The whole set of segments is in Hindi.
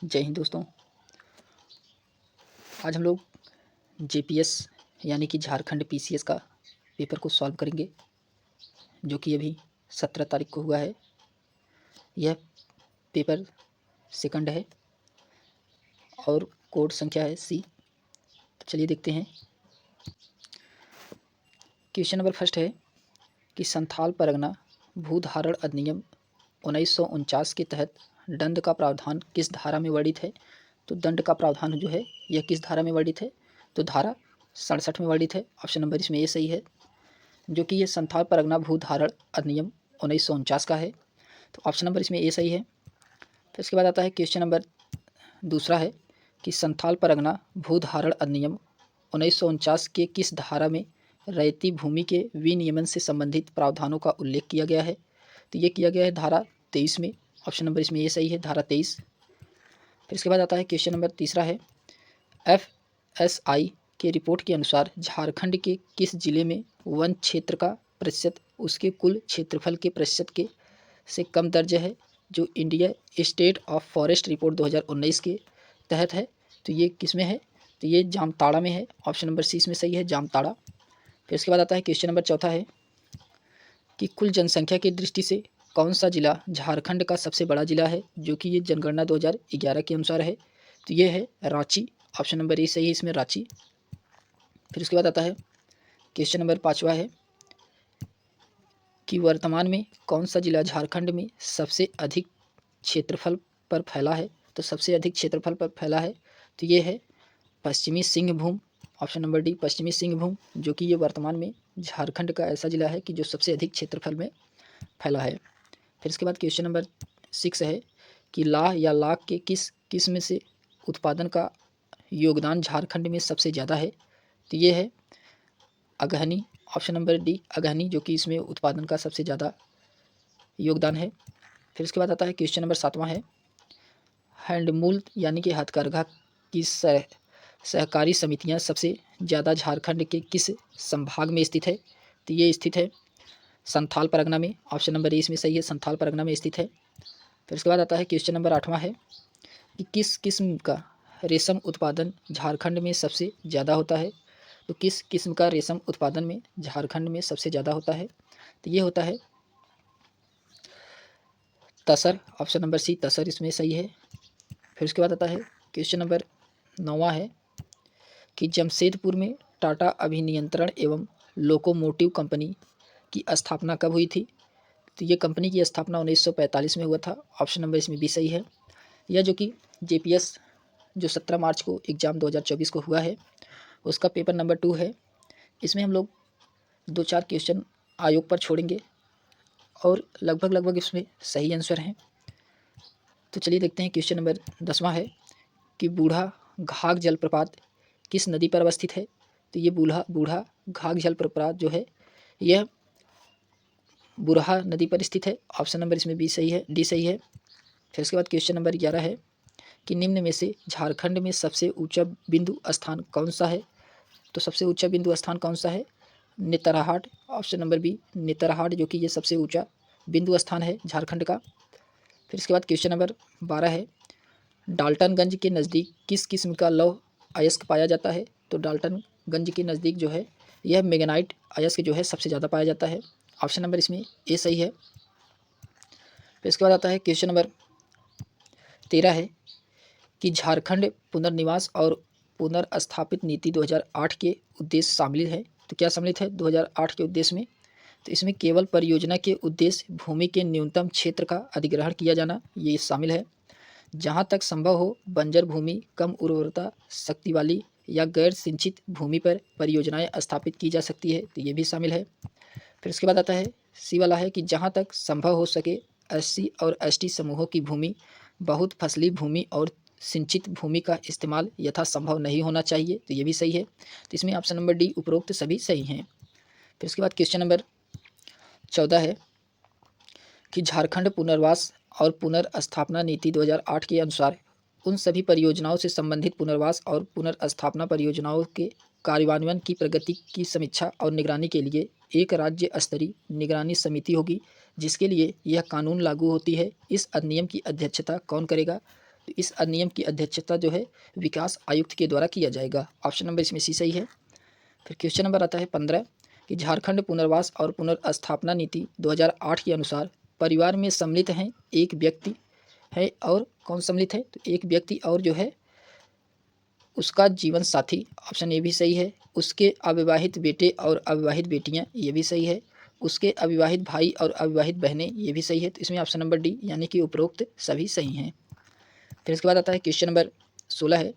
जय हिंद दोस्तों। आज हम लोग जेपीएस यानी कि झारखंड पीसीएस का पेपर को सॉल्व करेंगे, जो कि अभी 17 तारीख को हुआ है। यह पेपर सेकंड है और कोड संख्या है सी। तो चलिए देखते हैं। क्वेश्चन नंबर फर्स्ट है कि संथाल परगना भूधारण अधिनियम 1949 के तहत दंड का प्रावधान किस धारा में वर्णित है। तो दंड का प्रावधान जो है यह किस धारा में वर्णित है, तो धारा 67 में वर्णित है। ऑप्शन नंबर इसमें ए सही है, जो कि ये संथाल परगना भूधारण अधिनियम 1949 का है। तो ऑप्शन नंबर इसमें ए सही है। फिर इसके बाद आता है क्वेश्चन नंबर दूसरा है कि संथाल परगना भूधारण अधिनियम 1949 के किस धारा में रैयती भूमि के विनियमन से संबंधित प्रावधानों का उल्लेख किया गया है। तो ये किया गया है धारा 23 में। ऑप्शन नंबर इसमें ये सही है, धारा 23। फिर इसके बाद आता है क्वेश्चन नंबर तीसरा है FSI के रिपोर्ट के अनुसार झारखंड के किस जिले में वन क्षेत्र का प्रतिशत उसके कुल क्षेत्रफल के प्रतिशत के से कम दर्ज है, जो India state of forest report 2019 के तहत है। तो ये किस में है, तो ये जामताड़ा में है। ऑप्शन नंबर सी इसमें सही है, जामताड़ा। फिर इसके बाद आता है क्वेश्चन नंबर चौथा है कि कुल जनसंख्या की दृष्टि से कौन सा जिला झारखंड का सबसे बड़ा जिला है, जो कि ये जनगणना 2011 के अनुसार है। तो ये है रांची। ऑप्शन नंबर ए सही है इसमें, रांची। फिर उसके बाद आता है क्वेश्चन नंबर पाँचवा है कि वर्तमान में कौन सा जिला झारखंड में सबसे अधिक क्षेत्रफल पर फैला है। तो सबसे अधिक क्षेत्रफल पर फैला है तो ये है पश्चिमी सिंहभूम। ऑप्शन नंबर डी पश्चिमी सिंहभूम, जो कि ये वर्तमान में झारखंड का ऐसा जिला है कि जो सबसे अधिक क्षेत्रफल में फैला है। फिर इसके बाद क्वेश्चन नंबर 6 है कि लाह या लाख के किस किस्म से उत्पादन का योगदान झारखंड में सबसे ज़्यादा है। तो ये है अगहनी। ऑप्शन नंबर डी अगहनी, जो कि इसमें उत्पादन का सबसे ज़्यादा योगदान है। फिर इसके बाद आता है क्वेश्चन नंबर 7वां है हैंडमूल यानी कि हथकरघा की सहकारी समितियां सबसे ज़्यादा झारखंड के किस संभाग में स्थित है। तो ये स्थित है संथाल परगना में। ऑप्शन नंबर ए इसमें सही है, संथाल परगना में स्थित है। फिर इसके बाद आता है क्वेश्चन नंबर 8वां है कि किस किस्म का रेशम उत्पादन झारखंड में सबसे ज़्यादा होता है। तो किस किस्म का रेशम उत्पादन में झारखंड में सबसे ज़्यादा होता है, तो ये होता है तसर। ऑप्शन नंबर सी तसर इसमें सही है। फिर उसके बाद आता है क्वेश्चन नंबर 9वां है कि जमशेदपुर में टाटा अभिनियंत्रण एवं लोकोमोटिव कंपनी की स्थापना कब हुई थी। तो ये कंपनी की स्थापना 1945 में हुआ था। ऑप्शन नंबर इसमें भी सही है। यह जो कि जेपीएस जो 17 मार्च को एग्ज़ाम 2024 को हुआ है, उसका पेपर नंबर 2 है। इसमें हम लोग 2-4 क्वेश्चन आयोग पर छोड़ेंगे और लगभग इसमें सही आंसर हैं। तो चलिए देखते हैं। क्वेश्चन नंबर 10वां है कि बूढ़ा घाघ जलप्रपात किस नदी पर अवस्थित है। तो ये बूढ़ा घाघ जलप्रपात जो है यह बुरहा नदी पर स्थित है। ऑप्शन नंबर इसमें बी सही है, डी सही है। फिर उसके बाद क्वेश्चन नंबर 11 है कि निम्न में से झारखंड में सबसे ऊंचा बिंदु स्थान कौन सा है। तो सबसे ऊंचा बिंदु स्थान कौन सा है, Netarhat. Option number B Netarhat, जो कि ये सबसे ऊंचा बिंदु स्थान है झारखंड का। फिर इसके बाद क्वेश्चन नंबर 12 है डाल्टनगंज के नज़दीक किस किस्म का लौह अयस्क पाया जाता है। तो डाल्टनगंज के नज़दीक जो है यह मैग्नेटाइट अयस्क जो है सबसे ज़्यादा पाया जाता है। ऑप्शन नंबर इसमें ए सही है। फिर इसके बाद आता है क्वेश्चन नंबर 13 है कि झारखंड पुनर्निवास और पुनर्स्थापित नीति 2008 के उद्देश्य शामिल है। तो क्या सम्मिलित है 2008 के उद्देश्य में। तो इसमें केवल परियोजना के उद्देश्य भूमि के न्यूनतम क्षेत्र का अधिग्रहण किया जाना ये शामिल है। जहाँ तक संभव हो बंजर भूमि, कम उर्वरता शक्ति वाली या गैर सिंचित भूमि पर परियोजनाएं स्थापित की जा सकती है। तो ये भी शामिल है। फिर इसके बाद आता है सी वाला है कि जहाँ तक संभव हो सके SC और ST समूहों की भूमि बहुत फसली भूमि और सिंचित भूमि का इस्तेमाल यथासंभव नहीं होना चाहिए। तो ये भी सही है। तो इसमें ऑप्शन नंबर डी उपरोक्त सभी सही हैं। फिर उसके बाद क्वेश्चन नंबर 14 है कि झारखंड पुनर्वास और पुनर्स्थापना नीति 2008 के अनुसार उन सभी परियोजनाओं से संबंधित पुनर्वास और पुनर्स्थापना परियोजनाओं के कार्यान्वयन की प्रगति की समीक्षा और निगरानी के लिए एक राज्य स्तरीय निगरानी समिति होगी, जिसके लिए यह कानून लागू होती है। इस अधिनियम की अध्यक्षता कौन करेगा। तो इस अधिनियम की अध्यक्षता जो है विकास आयुक्त के द्वारा किया जाएगा। ऑप्शन नंबर इसमें सी सही है। फिर क्वेश्चन नंबर आता है 15 कि झारखंड पुनर्वास और पुनर्स्थापना नीति 2008 के अनुसार परिवार में सम्मिलित हैं एक व्यक्ति है और कौन सम्मिलित है, तो एक व्यक्ति और जो है उसका जीवन साथी, ऑप्शन ए भी सही है। उसके अविवाहित बेटे और अविवाहित बेटियां, ये भी सही है। उसके अविवाहित भाई और अविवाहित बहनें, ये भी सही है। तो इसमें ऑप्शन नंबर डी यानी कि उपरोक्त सभी सही हैं। फिर इसके बाद आता है क्वेश्चन नंबर 16 है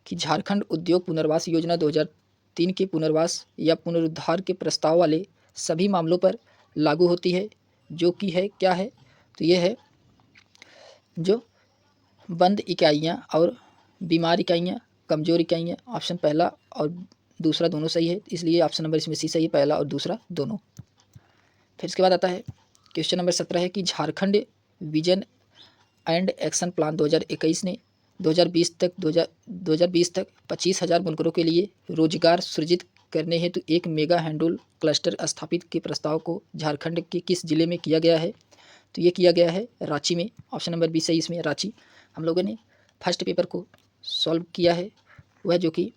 कि झारखंड उद्योग पुनर्वास योजना 2003 के पुनर्वास या पुनरुद्धार के प्रस्ताव वाले सभी मामलों पर लागू होती है, जो कि है क्या है, तो ये है जो बंद इकाइयाँ और बीमार इकाइयाँ, कमज़ोर इकाइयाँ। ऑप्शन पहला और दूसरा दोनों सही है, इसलिए ऑप्शन नंबर इसमें सी सही है, पहला और दूसरा दोनों। फिर इसके बाद आता है क्वेश्चन नंबर 17 है कि Jharkhand vision and action plan 2021 ने 2020 तक 25,000 बुनकरों के लिए रोजगार सृजित करने हेतु एक मेगा हैंडलूम क्लस्टर स्थापित के प्रस्ताव को झारखंड के किस जिले में किया गया है, तो ये किया गया है रांची में। ऑप्शन नंबर बी सही इसमें रांची। हम लोगों ने फर्स्ट पेपर को सॉल्व किया है, वह जो कि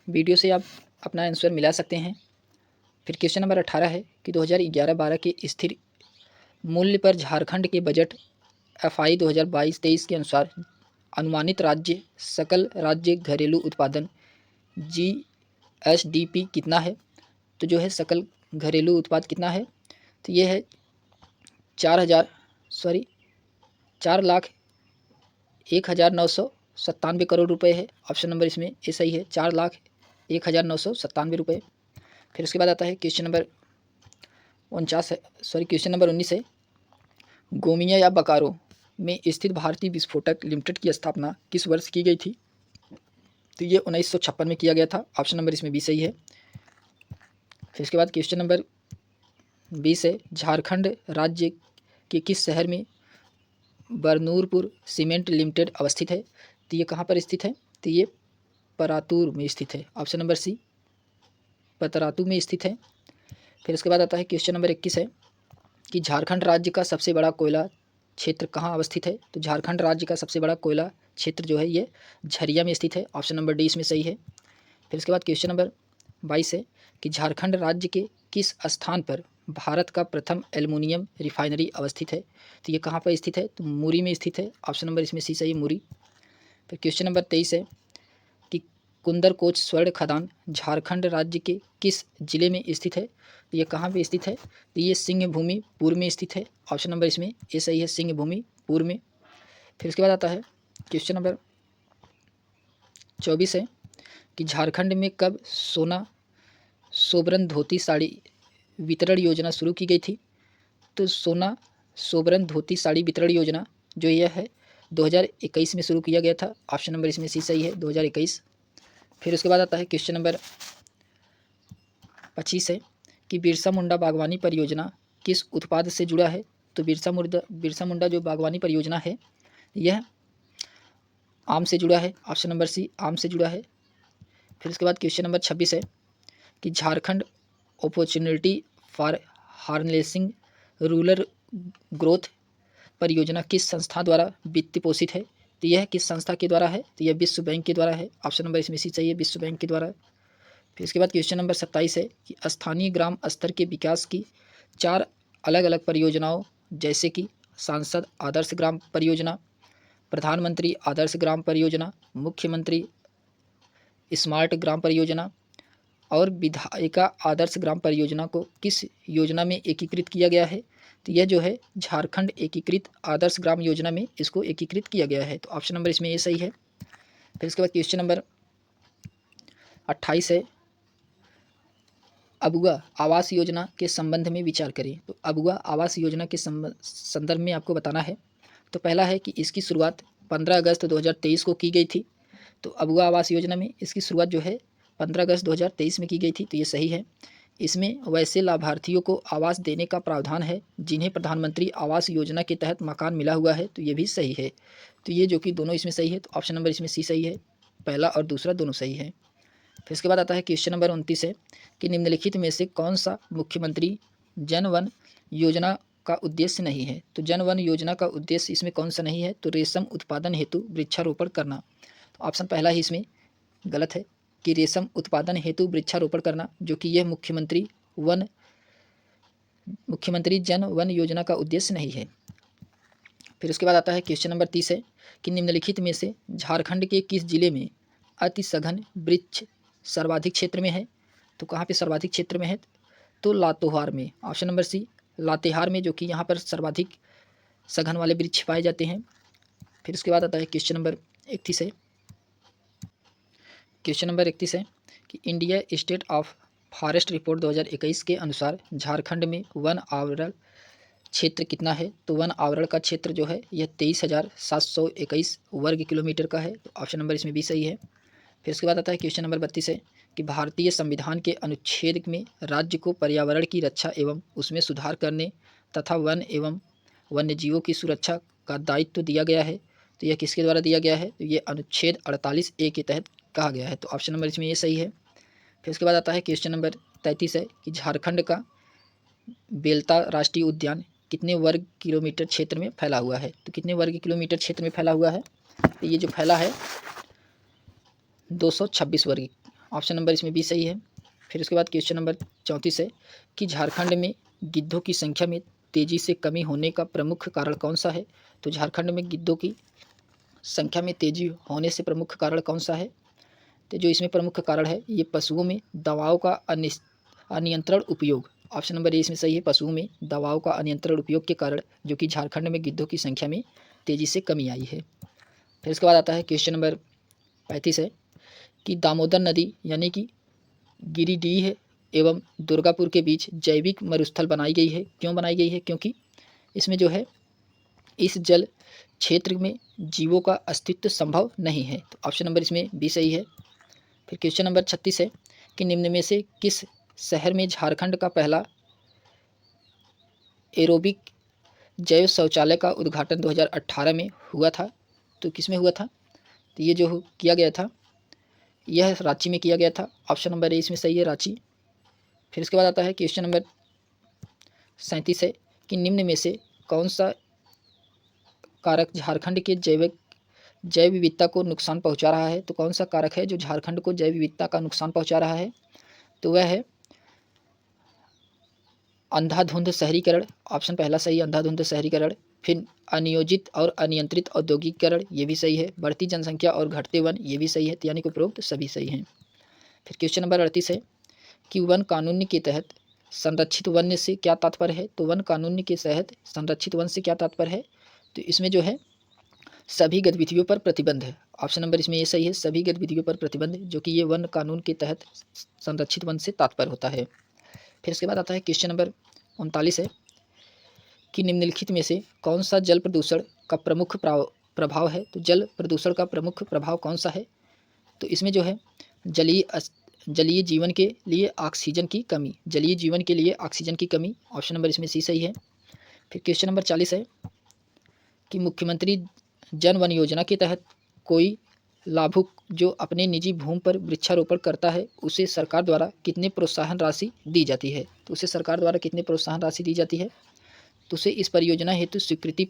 वीडियो से आप अपना आंसर मिला सकते हैं। फिर क्वेश्चन नंबर 18 है कि 2011-12 के स्थिर मूल्य पर झारखंड के बजट FI 2022-23 के अनुसार अनुमानित राज्य सकल राज्य घरेलू उत्पादन GSDP कितना है, तो जो है सकल घरेलू उत्पाद कितना है, तो ये है 4,01,997 करोड़ रुपए है। ऑप्शन नंबर इसमें ए सही है, 4,01,997 रुपये। फिर उसके बाद आता है क्वेश्चन नंबर 19 है गोमिया या बकारो में स्थित भारतीय विस्फोटक लिमिटेड की स्थापना किस वर्ष की गई थी, तो ये 1956 में किया गया था। ऑप्शन नंबर इसमें बी सही है। फिर इसके बाद क्वेश्चन नंबर 20 है झारखंड राज्य के किस शहर में बरनूरपुर सीमेंट लिमिटेड अवस्थित है, तो ये कहाँ पर स्थित है, तो ये परातूर में स्थित है। ऑप्शन नंबर सी पतरातू में स्थित है। फिर इसके बाद आता है क्वेश्चन नंबर 21 है कि झारखंड राज्य का सबसे बड़ा कोयला क्षेत्र कहाँ अवस्थित है, तो झारखंड राज्य का सबसे बड़ा कोयला क्षेत्र जो है ये झरिया में स्थित है। ऑप्शन नंबर डी इसमें सही है। फिर इसके बाद क्वेश्चन नंबर 22 है कि झारखंड राज्य के किस स्थान पर भारत का प्रथम एल्युमिनियम रिफाइनरी अवस्थित है, तो ये कहाँ पर स्थित है, तो मुरी में स्थित है। ऑप्शन नंबर इसमें सी सही, मुरी। फिर क्वेश्चन नंबर 23 है कि कुंदरकोच स्वर्ण खदान झारखंड राज्य के किस जिले में स्थित है, तो ये कहाँ पे स्थित है, तो ये सिंहभूमि पूर्व में स्थित है। ऑप्शन नंबर इसमें ये सही है, सिंहभूमि पूर्व में। फिर उसके बाद आता है क्वेश्चन नंबर 24 है कि झारखंड में कब सोना सोबरन धोती साड़ी वितरण योजना शुरू की गई थी, तो सोना सोबरन धोती साड़ी वितरण योजना जो यह है 2021 में शुरू किया गया था। ऑप्शन नंबर इसमें सी सही है, 2021। फिर उसके बाद आता है क्वेश्चन नंबर 25 है कि बिरसा मुंडा बागवानी परियोजना किस उत्पाद से जुड़ा है, तो बिरसा मुंडा जो बागवानी परियोजना है यह आम से जुड़ा है। ऑप्शन नंबर सी आम से जुड़ा है। फिर उसके बाद क्वेश्चन नंबर 26 है कि Jharkhand opportunity for harnessing rural growth परियोजना किस संस्था द्वारा वित्त पोषित है, तो यह किस संस्था के द्वारा है, तो यह विश्व बैंक के द्वारा है। ऑप्शन नंबर इसमें सी चाहिए, विश्व बैंक के द्वारा। फिर इसके बाद क्वेश्चन नंबर 27 है कि स्थानीय ग्राम स्तर के विकास की 4 अलग अलग परियोजनाओं जैसे कि सांसद आदर्श ग्राम परियोजना, प्रधानमंत्री आदर्श ग्राम परियोजना, मुख्यमंत्री स्मार्ट ग्राम परियोजना और विधायिका आदर्श ग्राम परियोजना को किस योजना में एकीकृत किया गया है, तो यह जो है झारखंड एकीकृत आदर्श ग्राम योजना में इसको एकीकृत किया गया है। तो ऑप्शन नंबर इसमें ये सही है। फिर इसके बाद क्वेश्चन नंबर 28 है अबुआ आवास योजना के संबंध में विचार करें। तो अबुआ आवास योजना के संदर्भ में आपको बताना है। तो पहला है कि इसकी शुरुआत 15 अगस्त 2023 को की गई थी। तो अबुआ आवास योजना में इसकी शुरुआत जो है 15 अगस्त 2023 में की गई थी, तो ये सही है। इसमें वैसे लाभार्थियों को आवास देने का प्रावधान है जिन्हें प्रधानमंत्री आवास योजना के तहत मकान मिला हुआ है, तो ये भी सही है। तो ये जो कि दोनों इसमें सही है, तो ऑप्शन नंबर इसमें सी सही है, पहला और दूसरा दोनों सही है। फिर इसके बाद आता है क्वेश्चन नंबर 29 है कि निम्नलिखित में से कौन सा मुख्यमंत्री जन वन योजना का उद्देश्य नहीं है। तो जन वन योजना का उद्देश्य इसमें कौन सा नहीं है? तो रेशम उत्पादन हेतु वृक्षारोपण करना। तो ऑप्शन पहला ही इसमें गलत है कि रेशम उत्पादन हेतु वृक्षारोपण करना, जो कि यह मुख्यमंत्री जन वन योजना का उद्देश्य नहीं है। फिर उसके बाद आता है क्वेश्चन नंबर 30 है कि निम्नलिखित में से झारखंड के किस जिले में अति सघन वृक्ष सर्वाधिक क्षेत्र में है? तो कहाँ पे सर्वाधिक क्षेत्र में है? तो लातेहार में। ऑप्शन नंबर सी लातेहार में, जो कि यहाँ पर सर्वाधिक सघन वाले वृक्ष पाए जाते हैं। फिर उसके बाद आता है क्वेश्चन नंबर 31 है। क्वेश्चन नंबर 31 है कि India state of forest report 2021 के अनुसार झारखंड में वन आवरण क्षेत्र कितना है? तो वन आवरण का क्षेत्र जो है यह 23,721 वर्ग किलोमीटर का है। तो ऑप्शन नंबर इसमें भी सही है। फिर उसके बाद आता है क्वेश्चन नंबर 32 है कि भारतीय संविधान के अनुच्छेद में राज्य को पर्यावरण की रक्षा एवं उसमें सुधार करने तथा वन एवं वन्यजीवों की सुरक्षा का दायित्व दिया गया है। तो यह किसके द्वारा दिया गया है? तो ये अनुच्छेद 48A के तहत कहा गया है। तो ऑप्शन नंबर इसमें ये सही है। फिर उसके बाद आता है क्वेश्चन नंबर 33 है कि झारखंड का बेलता राष्ट्रीय उद्यान कितने वर्ग किलोमीटर क्षेत्र में फैला हुआ है? तो कितने वर्ग किलोमीटर क्षेत्र में फैला हुआ है? तो ये जो फैला है 226 वर्ग। ऑप्शन नंबर इसमें भी सही है। फिर उसके बाद क्वेश्चन नंबर 34 है कि झारखंड में गिद्धों की संख्या में तेज़ी से कमी होने का प्रमुख कारण कौन सा है? तो झारखंड में गिद्धों की संख्या में तेज़ी होने से प्रमुख कारण कौन सा है? तो जो इसमें प्रमुख कारण है ये पशुओं में दवाओं का अनियंत्रण उपयोग। ऑप्शन नंबर ए इसमें सही है, पशुओं में दवाओं का अनियंत्रण उपयोग के कारण जो कि झारखंड में गिद्धों की संख्या में तेज़ी से कमी आई है। फिर इसके बाद आता है क्वेश्चन नंबर 35 है कि दामोदर नदी यानी कि गिरिडीह एवं दुर्गापुर के बीच जैविक मरुस्थल बनाई गई है। क्यों बनाई गई है? क्योंकि इसमें जो है इस जल क्षेत्र में जीवों का अस्तित्व संभव नहीं है। तो ऑप्शन नंबर इसमें भी सही है। फिर क्वेश्चन नंबर 36 है कि निम्न में से किस शहर में झारखंड का पहला एरोबिक जैव शौचालय का उद्घाटन 2018 में हुआ था? तो किस में हुआ था? तो ये जो किया गया था यह रांची में किया गया था। ऑप्शन नंबर ए इसमें सही है, रांची। फिर इसके बाद आता है क्वेश्चन नंबर 37 है कि निम्न में से कौन सा कारक झारखंड के जैव विविधता को नुकसान पहुंचा रहा है? तो कौन सा कारक है जो झारखंड को जैव विविधता का नुकसान पहुंचा रहा है? तो वह है अंधाधुंध शहरीकरण। ऑप्शन पहला सही, अंधाधुंध शहरीकरण। फिर अनियोजित और अनियंत्रित औद्योगिकीकरण, ये भी सही है। बढ़ती जनसंख्या और घटते वन, ये भी सही है। यानी कि उपरोक्त सभी सही हैं। फिर क्वेश्चन नंबर 38 है कि वन कानून के तहत संरक्षित वन्य से क्या तात्पर्य है? तो वन कानून के तहत संरक्षित वन से क्या तात्पर्य है? तो इसमें जो है सभी गतिविधियों पर प्रतिबंध है। ऑप्शन नंबर इसमें ये सही है, सभी गतिविधियों पर प्रतिबंध, जो कि ये वन कानून के तहत संरक्षित वन से तात्पर्य होता है। फिर उसके बाद आता है क्वेश्चन नंबर 39 है कि निम्नलिखित में से कौन सा जल प्रदूषण का प्रमुख प्रभाव है? तो जल प्रदूषण का प्रमुख प्रभाव कौन सा है? तो इसमें जो है जलीय जीवन के लिए ऑक्सीजन की कमी, जलीय जीवन के लिए ऑक्सीजन की कमी। ऑप्शन नंबर इसमें सी सही है। फिर क्वेश्चन नंबर 40 है कि मुख्यमंत्री जन वन योजना के तहत कोई लाभुक जो अपने निजी भूमि पर वृक्षारोपण करता है उसे सरकार द्वारा कितने प्रोत्साहन राशि दी जाती है? तो उसे सरकार द्वारा कितने प्रोत्साहन राशि दी जाती है? तो उसे इस परियोजना हेतु स्वीकृति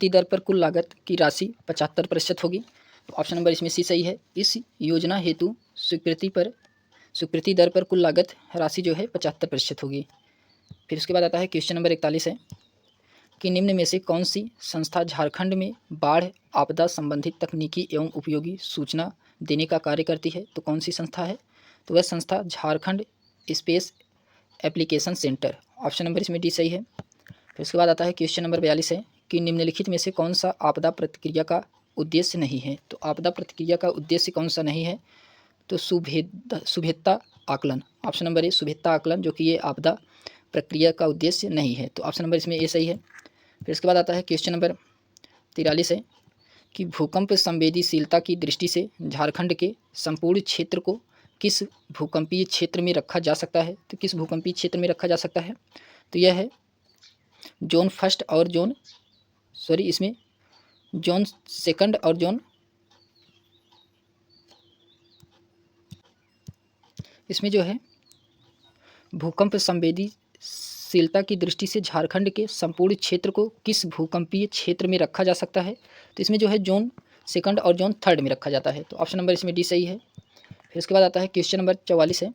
दर पर कुल लागत की राशि 75% होगी। तो ऑप्शन नंबर इसमें सी सही है। इस योजना हेतु स्वीकृति दर पर कुल लागत राशि जो है 75% होगी। फिर उसके बाद आता है क्वेश्चन नंबर 41 है कि निम्न में से कौन सी संस्था झारखंड में बाढ़ आपदा संबंधित तकनीकी एवं उपयोगी सूचना देने का कार्य करती है? तो कौन सी संस्था है? तो वह संस्था Jharkhand space application centre. Option number इसमें डी सही है। फिर उसके बाद आता है क्वेश्चन नंबर 42 है कि निम्नलिखित में से कौन सा आपदा प्रतिक्रिया का उद्देश्य नहीं है? तो आपदा प्रतिक्रिया का उद्देश्य कौन सा नहीं है? तो सुभेद्यता आकलन। ऑप्शन नंबर ए सुभेद्यता आकलन, जो कि ये आपदा प्रक्रिया का उद्देश्य नहीं है। तो ऑप्शन नंबर इसमें ए सही है। फिर इसके बाद आता है क्वेश्चन नंबर 43 है कि भूकंप संवेदनशीलता की दृष्टि से झारखंड के संपूर्ण क्षेत्र को किस भूकंपीय क्षेत्र में रखा जा सकता है? तो किस भूकंपीय क्षेत्र में रखा जा सकता है? तो यह है जोन फर्स्ट और इसमें जोन सेकंड और इसमें जो है भूकंप संवेदनशीलता की दृष्टि से झारखंड के संपूर्ण क्षेत्र को किस भूकंपीय क्षेत्र में रखा जा सकता है? तो इसमें जो है जोन सेकंड और जोन थर्ड में रखा जाता है। तो ऑप्शन नंबर इसमें डी सही है। फिर उसके बाद आता है क्वेश्चन नंबर 44 है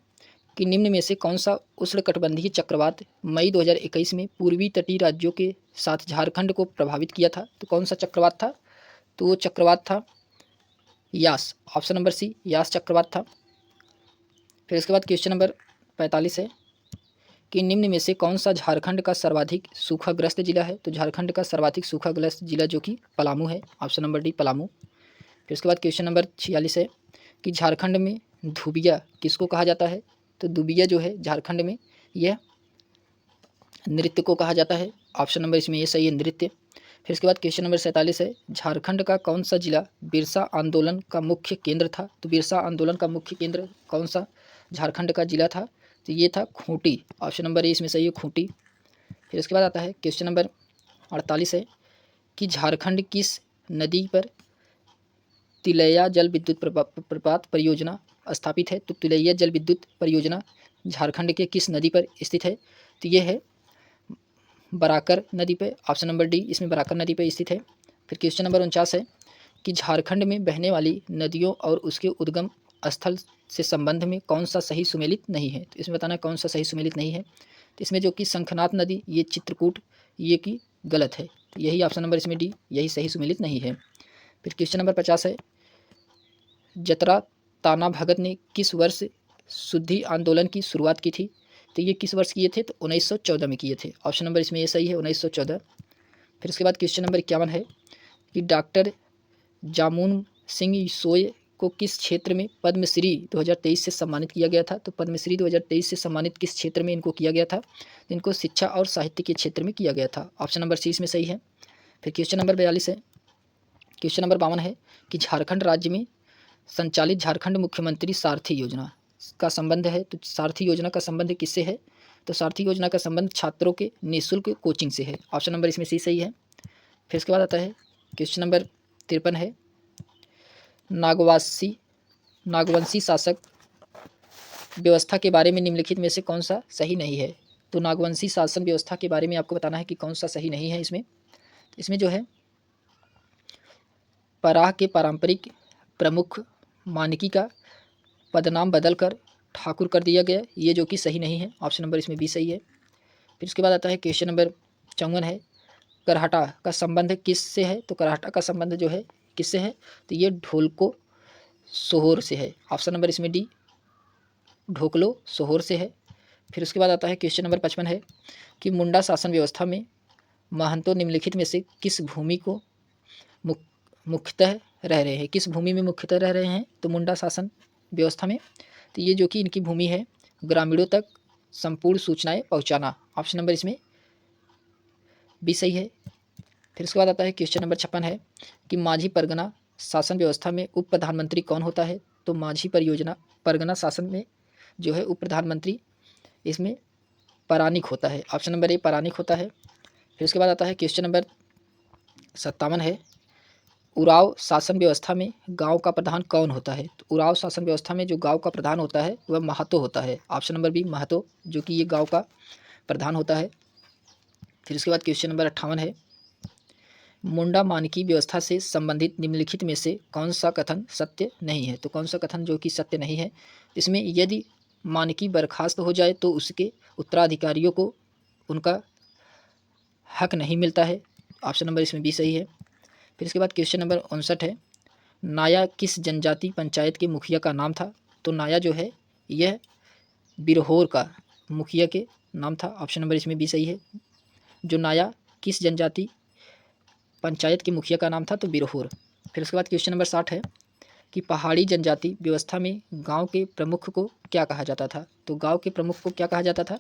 कि निम्न में से कौन सा उष्णकटिबंधीय चक्रवात मई 2021 में पूर्वी तटीय राज्यों के साथ झारखंड को प्रभावित किया था? तो कौन सा चक्रवात था? तो वो चक्रवात था यास, ऑप्शन नंबर सी यास चक्रवात था। फिर इसके बाद क्वेश्चन नंबर 45 है कि निम्न में से कौन सा झारखंड का सर्वाधिक सूखाग्रस्त जिला है? तो झारखंड का सर्वाधिक सूखाग्रस्त जिला जो कि पलामू है, ऑप्शन नंबर डी पलामू। फिर उसके बाद क्वेश्चन नंबर 46 है कि झारखंड में धुबिया किसको कहा जाता है? तो दुबिया जो है झारखंड में यह नृत्य को कहा जाता है, ऑप्शन नंबर इसमें ये सही है, नृत्य। फिर इसके बाद क्वेश्चन नंबर 47 है झारखंड का कौन सा जिला बिरसा आंदोलन का मुख्य केंद्र था? तो बिरसा आंदोलन का मुख्य केंद्र कौन सा झारखंड का जिला था? तो ये था खूंटी, ऑप्शन नंबर ए इसमें सही है, खूंटी। फिर इसके बाद आता है क्वेश्चन नंबर 48 है कि झारखंड किस नदी पर तिलैया जल विद्युत प्रपात परियोजना स्थापित है? तो तिलैया जल विद्युत परियोजना झारखंड के किस नदी पर स्थित है? तो ये है बराकर नदी पे, ऑप्शन नंबर डी इसमें बराकर नदी पे स्थित है। फिर क्वेश्चन नंबर 49 है कि झारखंड में बहने वाली नदियों और उसके उद्गम स्थल से संबंध में कौन सा सही सुमेलित नहीं है? तो इसमें बताना कौन सा सही सुमेलित नहीं है। तो इसमें जो कि शंखनाथ नदी, ये चित्रकूट, ये की गलत है, तो यही ऑप्शन नंबर इसमें डी यही सही सुमेलित नहीं है। फिर क्वेश्चन नंबर 50 है जतरा ताना भगत ने किस वर्ष शुद्धि आंदोलन की शुरुआत की थी? तो ये किस वर्ष किए थे? तो 1914 में किए थे, ऑप्शन नंबर इसमें ये सही है, 1914। फिर उसके बाद क्वेश्चन नंबर 51 है कि डॉक्टर जामुन सिंह सोय को किस क्षेत्र में पद्मश्री 2023 से सम्मानित किया गया था? तो पद्मश्री 2023 से सम्मानित किस क्षेत्र में इनको किया गया था? इनको शिक्षा और साहित्य के क्षेत्र में किया गया था, ऑप्शन नंबर सी इसमें सही है। फिर क्वेश्चन नंबर 42 है, क्वेश्चन नंबर 52 है कि झारखंड राज्य में संचालित झारखंड मुख्यमंत्री सारथी योजना का संबंध है। तो सारथी योजना का संबंध किससे है? तो सारथी योजना का संबंध छात्रों के निःशुल्क कोचिंग से है, ऑप्शन नंबर इसमें सी सही है। फिर इसके बाद आता है क्वेश्चन नंबर 53 है नागवंशी शासक व्यवस्था के बारे में निम्नलिखित में से कौन सा सही नहीं है? तो नागवंशी शासन व्यवस्था के बारे में आपको बताना है कि कौन सा सही नहीं है। इसमें जो है पराह के पारंपरिक प्रमुख मानकी का पदनाम बदलकर ठाकुर कर दिया गया, ये जो कि सही नहीं है, ऑप्शन नंबर इसमें बी सही है। फिर उसके बाद आता है क्वेश्चन नंबर 54 है करहटा का संबंध किससे है? तो करहटा का संबंध जो है किससे है? तो ये ढोलको सोहोर से है, ऑप्शन नंबर इसमें डी ढोकलो सोहोर से है। फिर उसके बाद आता है क्वेश्चन नंबर 55 है कि मुंडा शासन व्यवस्था में महंतो निम्नलिखित में से किस भूमि को मुख्यतः रह रहे हैं? किस भूमि में मुख्यतः रह रहे हैं? तो मुंडा शासन व्यवस्था में, तो ये जो कि इनकी भूमि है ग्रामीणों तक संपूर्ण सूचनाएं पहुंचाना, ऑप्शन नंबर इसमें बी सही है। फिर उसके बाद आता है क्वेश्चन नंबर 56 है कि माझी परगना शासन व्यवस्था में उप प्रधानमंत्री कौन होता है? तो माझी परगना शासन में जो है उप प्रधानमंत्री इसमें परानिक होता है, ऑप्शन नंबर ए परानिक होता है। फिर उसके बाद आता है क्वेश्चन नंबर 57 है उराव शासन व्यवस्था में गांव का प्रधान कौन होता है? तो उराव शासन व्यवस्था में जो गांव का प्रधान होता है वह महतो होता है, ऑप्शन नंबर बी महतो, जो कि ये गांव का प्रधान होता है। फिर उसके बाद क्वेश्चन नंबर 58 है मुंडा मानकी व्यवस्था से संबंधित निम्नलिखित में से कौन सा कथन सत्य नहीं है? तो कौन सा कथन जो कि सत्य नहीं है? इसमें यदि मानकी बर्खास्त हो जाए तो उसके उत्तराधिकारियों को उनका हक नहीं मिलता है, ऑप्शन नंबर इसमें बी सही है। फिर इसके बाद क्वेश्चन नंबर 59 है नाया किस जनजाति पंचायत के मुखिया का नाम था? तो नाया जो है यह बिरहोर का मुखिया के नाम था, ऑप्शन नंबर इसमें बी सही है। जो नाया किस जनजाति पंचायत के मुखिया का नाम था? तो बिरहोर। फिर उसके बाद क्वेश्चन नंबर 60 है कि पहाड़ी जनजाति व्यवस्था में गांव के प्रमुख को क्या कहा जाता था? तो गांव के प्रमुख को क्या कहा जाता था?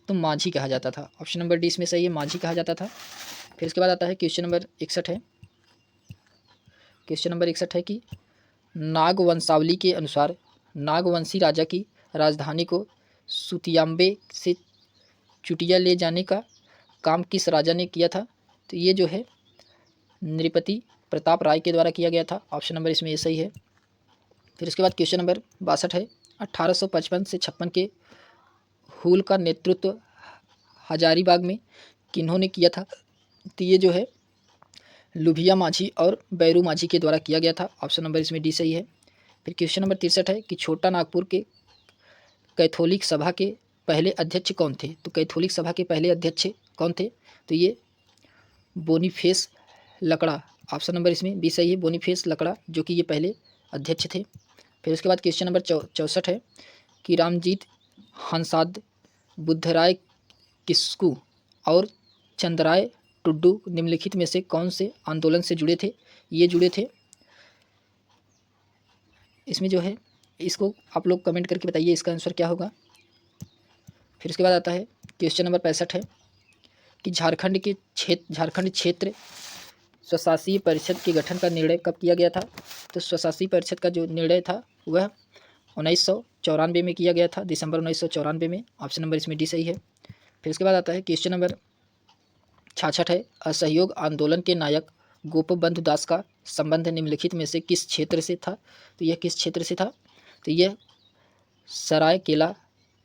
तो माझी कहा जाता था, ऑप्शन नंबर डी इसमें सही है, माझी कहा जाता था। फिर उसके बाद आता है क्वेश्चन नंबर 61 है, क्वेश्चन नंबर 61 है कि नागवंशावली के अनुसार नागवंशी राजा की राजधानी को सुतियाम्बे से चुटिया ले जाने का काम किस राजा ने किया था? तो ये जो है नृपति प्रताप राय के द्वारा किया गया था, ऑप्शन नंबर इसमें ये सही है। फिर उसके बाद क्वेश्चन नंबर 62 है 1855 से 56 के हुल का नेतृत्व हजारीबाग में किन्होंने किया था? तो ये जो है लुभिया माझी और बैरू माझी के द्वारा किया गया था। ऑप्शन नंबर इसमें डी सही है। फिर क्वेश्चन नंबर 63 है कि छोटा नागपुर के कैथोलिक सभा के पहले अध्यक्ष कौन थे? तो कैथोलिक सभा के पहले अध्यक्ष कौन थे? तो ये बोनीफेस लकड़ा। ऑप्शन नंबर इसमें बी सही है, बोनीफेस लकड़ा, जो कि ये पहले अध्यक्ष थे। फिर उसके बाद क्वेश्चन नंबर 64 है कि रामजीत हंसाद, बुद्धराय किस्कू और चंद्राय टुड्डू निम्नलिखित में से कौन से आंदोलन से जुड़े थे? ये जुड़े थे, इसमें जो है इसको आप लोग कमेंट करके बताइए इसका आंसर क्या होगा। फिर उसके बाद आता है क्वेश्चन नंबर 65 है कि झारखंड क्षेत्र स्वशासी परिषद के गठन का निर्णय कब किया गया था? तो स्वशासी परिषद का जो निर्णय था वह 1994 में किया गया था, दिसंबर 1994 में। ऑप्शन नंबर इसमें डी सही है। फिर उसके बाद आता है क्वेश्चन नंबर 66 है असहयोग आंदोलन के नायक गोपबंधु दास का संबंध निम्नलिखित में से किस क्षेत्र से था? तो यह किस क्षेत्र से था? तो यह सरायकेला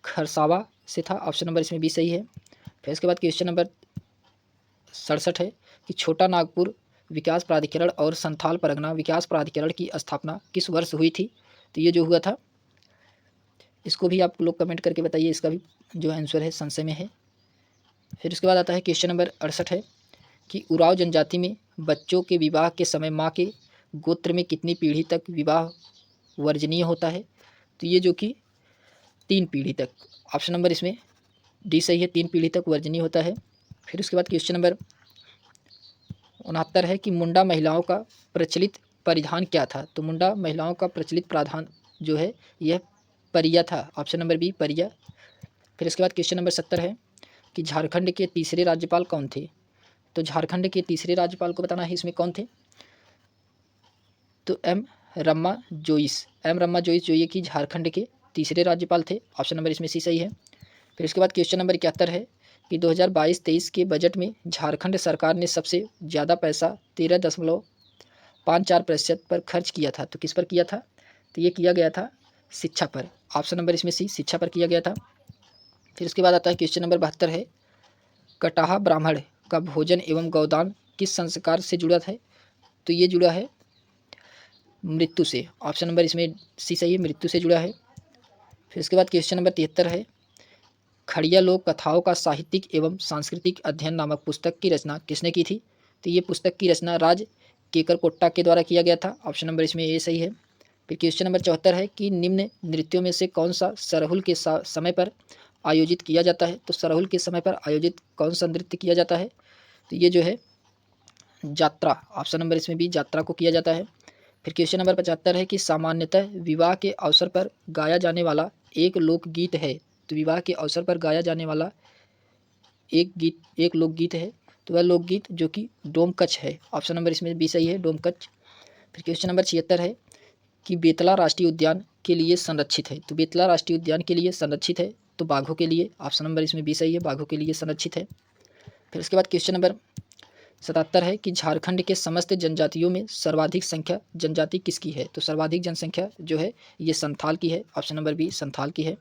खरसावा से था। ऑप्शन नंबर इसमें बी सही है। फिर इसके बाद क्वेश्चन नंबर 67 है कि छोटा नागपुर विकास प्राधिकरण और संथाल परगना विकास प्राधिकरण की स्थापना किस वर्ष हुई थी? तो ये जो हुआ था इसको भी आप लोग कमेंट करके बताइए, इसका भी जो आंसर है संशय में है। फिर उसके बाद आता है क्वेश्चन नंबर 68 है कि उराव जनजाति में बच्चों के विवाह के समय माँ के गोत्र में कितनी पीढ़ी तक विवाह वर्जनीय होता है? तो ये जो कि 3 पीढ़ी तक। ऑप्शन नंबर इसमें डी सही है, 3 पीढ़ी तक वर्जनीय होता है। फिर उसके बाद क्वेश्चन नंबर 69 है कि मुंडा महिलाओं का प्रचलित परिधान क्या था? तो मुंडा महिलाओं का प्रचलित परिधान जो है यह परिया था। ऑप्शन नंबर बी परिया। फिर इसके बाद क्वेश्चन नंबर 70 है कि झारखंड के तीसरे राज्यपाल कौन थे? तो झारखंड के तीसरे राज्यपाल को बताना है, इसमें कौन थे? तो एम रम्मा जोइस जो ये कि झारखंड के तीसरे राज्यपाल थे। ऑप्शन नंबर इसमें सी सही है। फिर इसके बाद क्वेश्चन नंबर 71 है कि 2022-23 के बजट में झारखंड सरकार ने सबसे ज़्यादा पैसा 13.54% पर खर्च किया था। तो किस पर किया था? तो ये किया गया था शिक्षा पर। ऑप्शन नंबर इसमें सी शिक्षा पर किया गया था। फिर उसके बाद आता है क्वेश्चन नंबर 72 है कटाहा ब्राह्मण का भोजन एवं गौदान किस संस्कार से जुड़ा है? तो ये जुड़ा है मृत्यु से। ऑप्शन नंबर इसमें सी सही है, मृत्यु से जुड़ा है। फिर उसके बाद क्वेश्चन नंबर 73 है खड़िया लोक कथाओं का साहित्यिक एवं सांस्कृतिक अध्ययन नामक पुस्तक की रचना किसने की थी? तो ये पुस्तक की रचना राज केकरकोट्टा के द्वारा किया गया था। ऑप्शन नंबर इसमें ए सही है। फिर क्वेश्चन नंबर 74 है कि निम्न नृत्यों में से कौन सा सरहुल के समय पर आयोजित किया जाता है? तो सरहुल के समय पर आयोजित कौन सा नृत्य किया जाता है? तो ये जो है यात्रा। ऑप्शन नंबर इसमें भी यात्रा को किया जाता है। फिर क्वेश्चन नंबर 75 है कि सामान्यतः विवाह के अवसर पर गाया जाने वाला एक लोकगीत है। तो विवाह के अवसर पर गाया जाने वाला एक लोकगीत है, तो वह लोकगीत जो कि डोमकच है। ऑप्शन नंबर इसमें बी सही है, डोमकच। फिर क्वेश्चन नंबर 76 है कि बेतला राष्ट्रीय उद्यान के लिए संरक्षित है। तो बेतला राष्ट्रीय उद्यान के लिए संरक्षित है, तो बाघों के लिए। ऑप्शन नंबर इसमें बी सही है, बाघों के लिए संरक्षित है। फिर उसके बाद क्वेश्चन नंबर 77 है कि झारखंड के समस्त जनजातियों में सर्वाधिक संख्या जनजाति किसकी है? तो सर्वाधिक जनसंख्या जो है ये संथाल की है। ऑप्शन नंबर बी संथाल की है।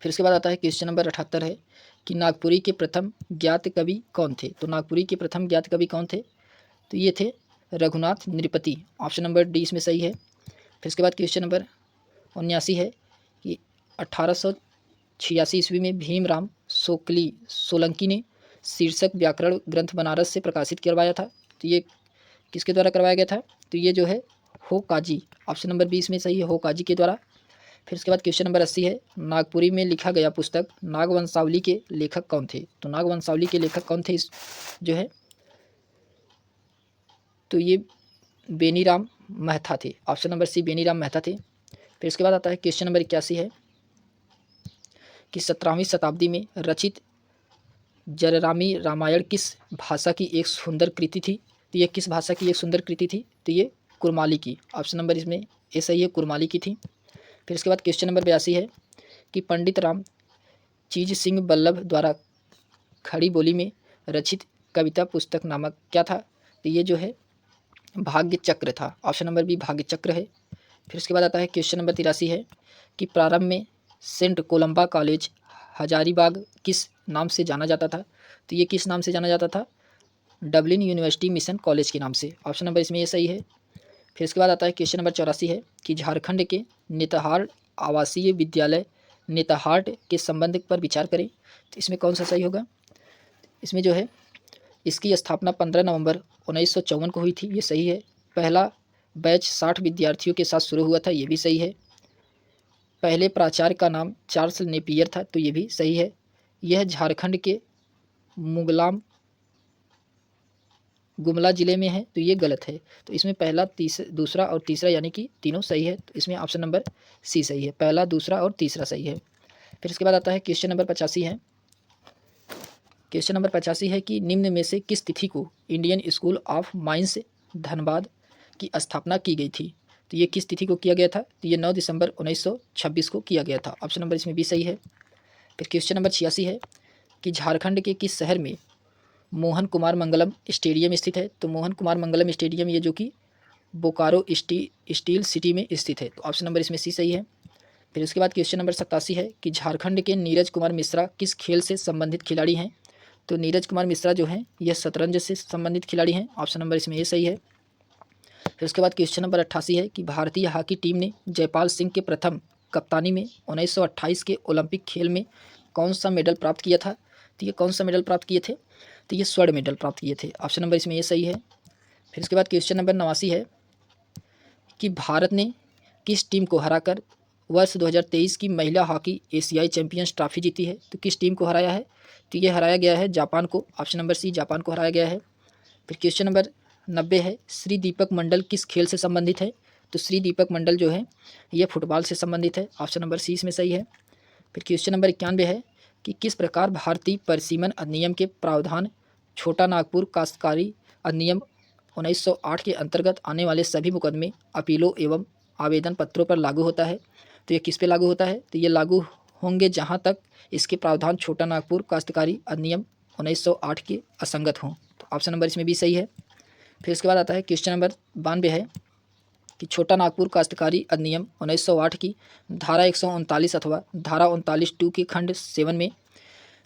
फिर उसके बाद आता है क्वेश्चन नंबर 78 है कि नागपुरी के प्रथम ज्ञात कवि कौन थे? तो नागपुरी के प्रथम ज्ञात कवि कौन थे? तो ये थे रघुनाथ नृपति। ऑप्शन नंबर डी इसमें सही है। फिर उसके बाद क्वेश्चन नंबर 79 है कि 1886 ईस्वी में भीमराव सोलंकी ने शीर्षक व्याकरण ग्रंथ बनारस से प्रकाशित करवाया था। तो ये किसके द्वारा करवाया गया था? तो ये जो है हो काजी। ऑप्शन नंबर 20 में सही है, हो काजी के द्वारा। फिर उसके बाद क्वेश्चन नंबर 80 है नागपुरी में लिखा गया पुस्तक नागवंशावली के लेखक कौन थे? तो नागवंशावली के लेखक कौन थे इस जो है? तो ये बेनीराम मेहता थे। Option number C Beniram Mehta थे। फिर इसके बाद आता है क्वेश्चन नंबर 81 है कि 17वीं शताब्दी में रचित जररामी रामायण किस भाषा की एक सुंदर कृति थी? तो ये किस भाषा की एक सुंदर कृति थी? तो ये कुरमाली की। ऑप्शन नंबर इसमें ए सही है, कुरमाली की थी। फिर इसके बाद क्वेश्चन नंबर 82 है कि पंडित राम चीज सिंह बल्लभ द्वारा खड़ी बोली में रचित कविता पुस्तक नामक क्या था? तो ये जो है भाग्य चक्र था। ऑप्शन नंबर बी भाग्य चक्र है। फिर उसके बाद आता है क्वेश्चन नंबर 83 है कि प्रारंभ में सेंट कोलंबा कॉलेज हजारीबाग किस नाम से जाना जाता था? तो ये किस नाम से जाना जाता था? डबलिन यूनिवर्सिटी मिशन कॉलेज के नाम से। ऑप्शन नंबर इसमें ये सही है। फिर इसके बाद आता है क्वेश्चन नंबर 84 है कि झारखंड के नेतरहाट आवासीय विद्यालय नेतरहाट के संबंध पर विचार करें। तो इसमें कौन सा सही होगा? इसमें जो है इसकी स्थापना 15 नवंबर 1954 को हुई थी, ये सही है। पहला बैच 60 विद्यार्थियों के साथ शुरू हुआ था, ये भी सही है। पहले प्राचार्य का नाम चार्ल्स नेपियर था, तो ये भी सही है। यह झारखंड के मुगलाम गुमला जिले में है, तो ये गलत है। तो इसमें पहला दूसरा और तीसरा यानी कि तीनों सही है। तो इसमें ऑप्शन नंबर सी सही है, पहला दूसरा और तीसरा सही है। फिर इसके बाद आता है क्वेश्चन नंबर 85 है। क्वेश्चन नंबर 85 है कि निम्न में से किस तिथि को Indian school of mines Dhanbad की स्थापना की गई थी? तो ये किस तिथि को किया गया था? तो ये 9 दिसंबर 1926 को किया गया था। ऑप्शन नंबर इसमें भी सही है। फिर क्वेश्चन नंबर 86 है कि झारखंड के किस शहर में मोहन कुमार मंगलम स्टेडियम स्थित है? तो मोहन कुमार मंगलम स्टेडियम ये जो कि बोकारो स्टील सिटी में स्थित है। तो ऑप्शन नंबर इसमें सी सही है। फिर उसके बाद क्वेश्चन नंबर 87 है कि झारखंड के नीरज कुमार मिश्रा किस खेल से संबंधित खिलाड़ी हैं? तो नीरज कुमार मिश्रा जो हैं यह शतरंज से संबंधित खिलाड़ी हैं। ऑप्शन नंबर इसमें ये सही है। फिर उसके बाद क्वेश्चन नंबर 88 है कि भारतीय हॉकी टीम ने जयपाल सिंह के प्रथम कप्तानी में 1928 के ओलंपिक खेल में कौन सा मेडल प्राप्त किया था? तो ये कौन सा मेडल प्राप्त किए थे? तो ये स्वर्ण मेडल प्राप्त किए थे। ऑप्शन नंबर इसमें ये सही है। फिर इसके बाद क्वेश्चन नंबर 89 है कि भारत ने किस टीम को हराकर वर्ष 2023 की महिला हॉकी एशियाई चैंपियंस ट्रॉफी जीती है? तो किस टीम को हराया है? तो ये हराया गया है जापान को। ऑप्शन नंबर सी जापान को हराया गया है। फिर क्वेश्चन नंबर 90 है श्री दीपक मंडल किस खेल से संबंधित है? तो श्री दीपक मंडल जो है ये फुटबॉल से संबंधित है। ऑप्शन नंबर सी इसमें सही है। फिर क्वेश्चन नंबर 91 है कि किस प्रकार भारतीय परिसीमन अधिनियम के प्रावधान छोटा नागपुर काश्तकारी अधिनियम 1908 के अंतर्गत आने वाले सभी मुकदमे अपीलों एवं आवेदन पत्रों पर लागू होता है? तो ये किस पे लागू होता है? तो ये लागू होंगे जहाँ तक इसके प्रावधान छोटा नागपुर काश्तकारी अधिनियम 1908 के असंगत हों। तो ऑप्शन नंबर इसमें भी सही है। फिर इसके बाद आता है क्वेश्चन नंबर 92 है कि छोटा नागपुर काश्तकारी अधिनियम 1908 की धारा 139 अथवा धारा 39(2) के खंड 7 में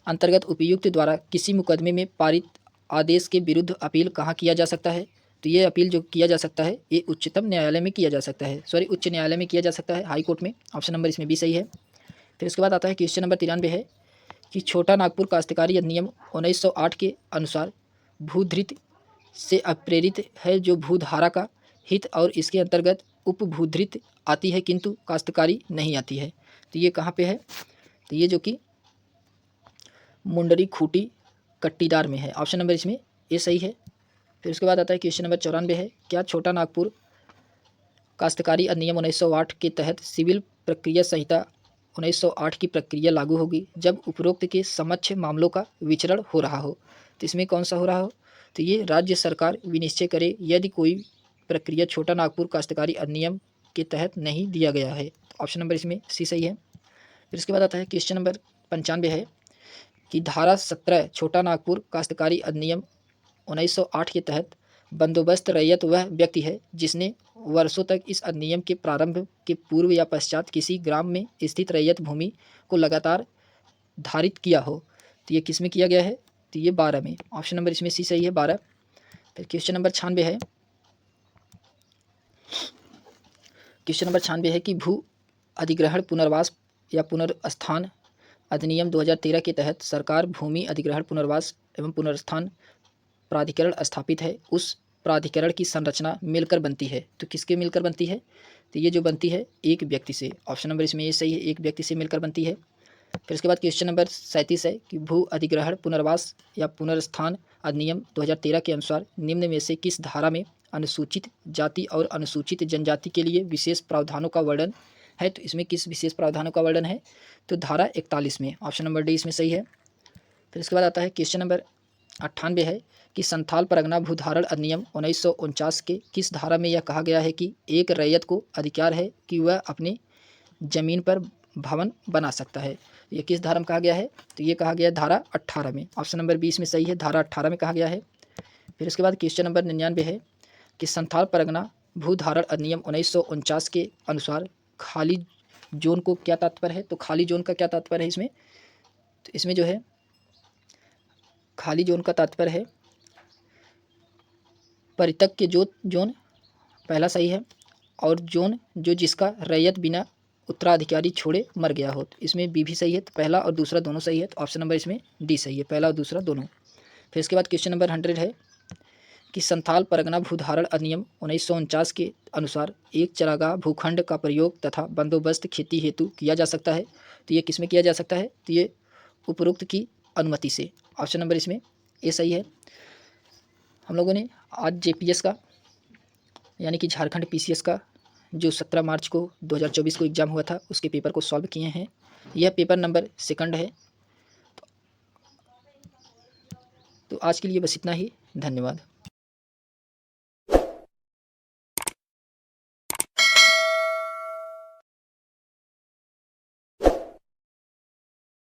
अंतर्गत उपायुक्त द्वारा किसी मुकदमे में पारित आदेश के विरुद्ध अपील कहाँ किया जा सकता है? तो ये अपील जो किया जा सकता है ये उच्चतम न्यायालय में किया जा सकता है, उच्च न्यायालय में किया जा सकता है, हाई कोर्ट में। ऑप्शन नंबर इसमें भी सही है। फिर उसके बाद आता है क्वेश्चन नंबर 93 है कि छोटा नागपुर काश्तकारी अधिनियम 1908 के अनुसार भूधृत से अप्रेरित है जो भूधारा का हित और इसके अंतर्गत उपभूधृत आती है किंतु काश्तकारी नहीं आती है। तो ये कहाँ पे है? तो ये जो कि मुंडरी खूटी कट्टीदार में है। ऑप्शन नंबर इसमें ये सही है। फिर उसके बाद आता है क्वेश्चन नंबर 94 है क्या छोटा नागपुर काश्तकारी अधिनियम 1908 के तहत सिविल प्रक्रिया संहिता 1908 की प्रक्रिया लागू होगी जब उपरोक्त के समक्ष मामलों का विचरण हो रहा हो? तो इसमें कौन सा हो रहा हो? तो ये राज्य सरकार विनिश्चय करे यदि कोई प्रक्रिया छोटा नागपुर काश्तकारी अधिनियम के तहत नहीं दिया गया है। ऑप्शन नंबर इसमें सी सही है। फिर इसके बाद आता है क्वेश्चन नंबर 95 है कि धारा 17 छोटा नागपुर काश्तकारी अधिनियम 1908 के तहत बंदोबस्त रैयत वह व्यक्ति है जिसने वर्षों तक इस अधिनियम के प्रारंभ के पूर्व या पश्चात किसी ग्राम में स्थित रैयत भूमि को लगातार धारित किया हो। तो ये किस में किया गया है? तो ये 12 में। ऑप्शन नंबर इसमें सी सही है, 12। फिर क्वेश्चन नंबर 96 है। क्वेश्चन नंबर 96 है कि भू अधिग्रहण पुनर्वास या पुनर्स्थान अधिनियम 2013 के तहत सरकार भूमि अधिग्रहण पुनर्वास एवं पुनर्स्थान प्राधिकरण स्थापित है। उस प्राधिकरण की संरचना मिलकर बनती है। तो किसके मिलकर बनती है? तो ये जो बनती है एक व्यक्ति से। ऑप्शन नंबर इसमें ये सही है, एक व्यक्ति से मिलकर बनती है। फिर उसके बाद क्वेश्चन नंबर 37 है कि भू अधिग्रहण पुनर्वास या पुनर्स्थान अधिनियम 2013 के अनुसार निम्न में से किस धारा में अनुसूचित जाति और अनुसूचित जनजाति के लिए विशेष प्रावधानों का वर्णन है? तो इसमें किस विशेष प्रावधानों का वर्णन है? तो धारा 41 में। ऑप्शन नंबर डी इसमें सही है। फिर इसके बाद आता है क्वेश्चन नंबर 98 है कि संथाल परगना भूधारण अधिनियम 1949 के किस धारा में यह कहा गया है कि एक रैयत को अधिकार है कि वह अपनी जमीन पर भवन बना सकता है? ये किस धारा में कहा गया है? तो ये कहा गया है धारा 18 में। ऑप्शन नंबर 20 में सही है, धारा 18 में कहा गया है। फिर उसके बाद क्वेश्चन नंबर 99 है कि संथाल परगना भूधारण अधिनियम 1949 के अनुसार खाली जोन को क्या तात्पर्य है? तो खाली जोन का क्या तात्पर्य है इसमें? तो इसमें जो है खाली जोन का तात्पर्य है परितक के जोन पहला सही है, और जोन जो जिसका रैयत बिना उत्तराधिकारी छोड़े मर गया हो, तो इसमें बी भी सही है, तो पहला और दूसरा दोनों सही है, तो ऑप्शन नंबर इसमें डी सही है, पहला और दूसरा दोनों। फिर इसके बाद क्वेश्चन नंबर 100 है कि संथाल परगना भूधारण अधिनियम 1949 के अनुसार एक चरागाह भूखंड का प्रयोग तथा बंदोबस्त खेती हेतु किया जा सकता है, तो ये किस में किया जा सकता है, तो ये उपरोक्त की अनुमति से, ऑप्शन नंबर इसमें ए सही है। हम लोगों ने आज जेपीएस का यानी कि झारखंड पीसीएस का जो 17 मार्च को 2024 को एग्ज़ाम हुआ था उसके पेपर को सॉल्व किए हैं। यह पेपर नंबर 2 है। तो आज के लिए बस इतना ही, धन्यवाद।